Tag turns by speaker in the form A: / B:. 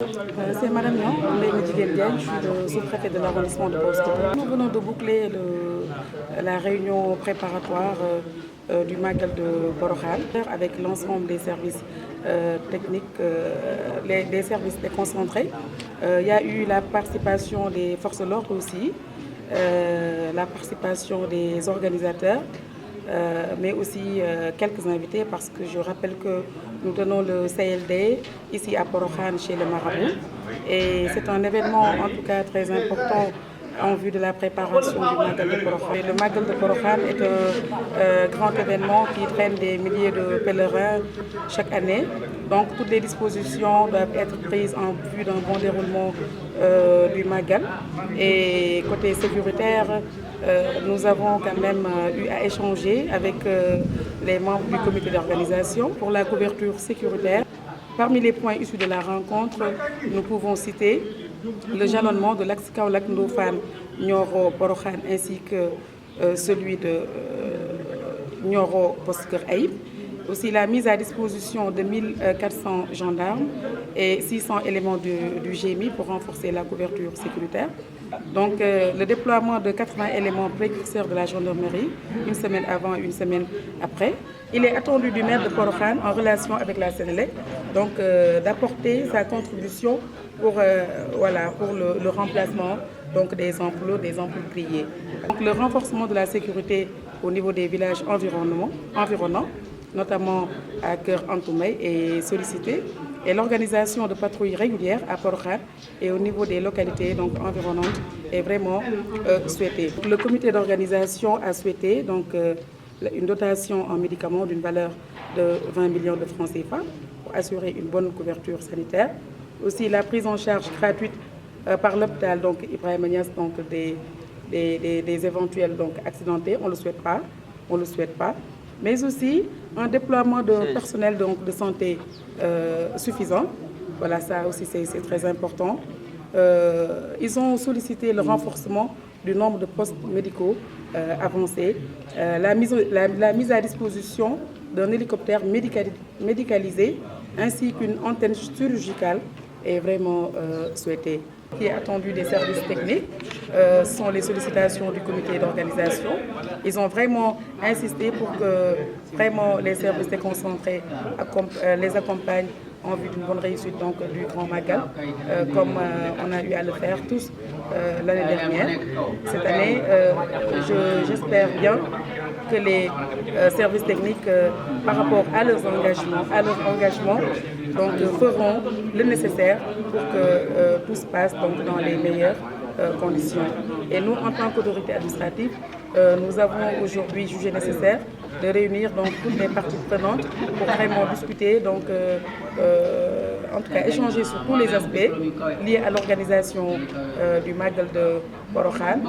A: C'est Madame Niang, je suis le sous-préfet de l'arrondissement de Boston. Nous venons de boucler la réunion préparatoire du Magal de Porokhane avec l'ensemble des services techniques, des services déconcentrés. Il y a eu la participation des forces de l'ordre aussi, la participation des organisateurs. Mais aussi quelques invités parce que je rappelle que nous tenons le CLD ici à Porokhane chez le Marabout et c'est un événement en tout cas très important en vue de la préparation du Magal de Porokhane. Le Magal de Porokhane est un grand événement qui traîne des milliers de pèlerins chaque année. Donc toutes les dispositions doivent être prises en vue d'un bon déroulement du Magal. Et côté sécuritaire, nous avons quand même eu à échanger avec les membres du comité d'organisation pour la couverture sécuritaire. Parmi les points issus de la rencontre, nous pouvons citer le jalonnement de l'axe Kaolack Ndofane Nioro Porokhane ainsi que celui de Nioro Poste Keur Aïb. Aussi la mise à disposition de 1400 gendarmes et 600 éléments du GMI pour renforcer la couverture sécuritaire. Donc le déploiement de 80 éléments précurseurs de la gendarmerie, une semaine avant et une semaine après. Il est attendu du maire de Porokhane en relation avec la Sénélec donc d'apporter sa contribution pour le remplacement donc des ampoules grillées. Donc, le renforcement de la sécurité au niveau des villages environnants, notamment à Keur Antoumay, est sollicité et l'organisation de patrouilles régulières à Porokhane et au niveau des localités donc, environnantes est vraiment souhaitée. Le comité d'organisation a souhaité donc, une dotation en médicaments d'une valeur de 20 millions de francs CFA pour assurer une bonne couverture sanitaire. Aussi la prise en charge gratuite par l'hôpital donc Ibrahima Niass donc des éventuels donc accidentés, on ne le souhaite pas, mais aussi un déploiement de personnel donc de santé suffisant. Voilà, ça aussi c'est très important. Ils ont sollicité le renforcement du nombre de postes médicaux avancés, la mise à disposition d'un hélicoptère médicalisé ainsi qu'une antenne chirurgicale est vraiment souhaitée. Ce qui est attendu des services techniques sont les sollicitations du comité d'organisation. Ils ont vraiment insisté pour que vraiment les services déconcentrés les accompagnent en vue d'une bonne réussite donc, du Grand Magal, comme on a eu à le faire tous l'année dernière. Cette année, j'espère bien que les services techniques, par rapport à leurs engagements donc, feront le nécessaire pour que tout se passe donc, dans les meilleures conditions. Et nous, en tant qu'autorité administrative, nous avons aujourd'hui jugé nécessaire de réunir donc, toutes les parties prenantes pour vraiment discuter, donc, en tout cas échanger sur tous les aspects liés à l'organisation du Magal de Porokhane.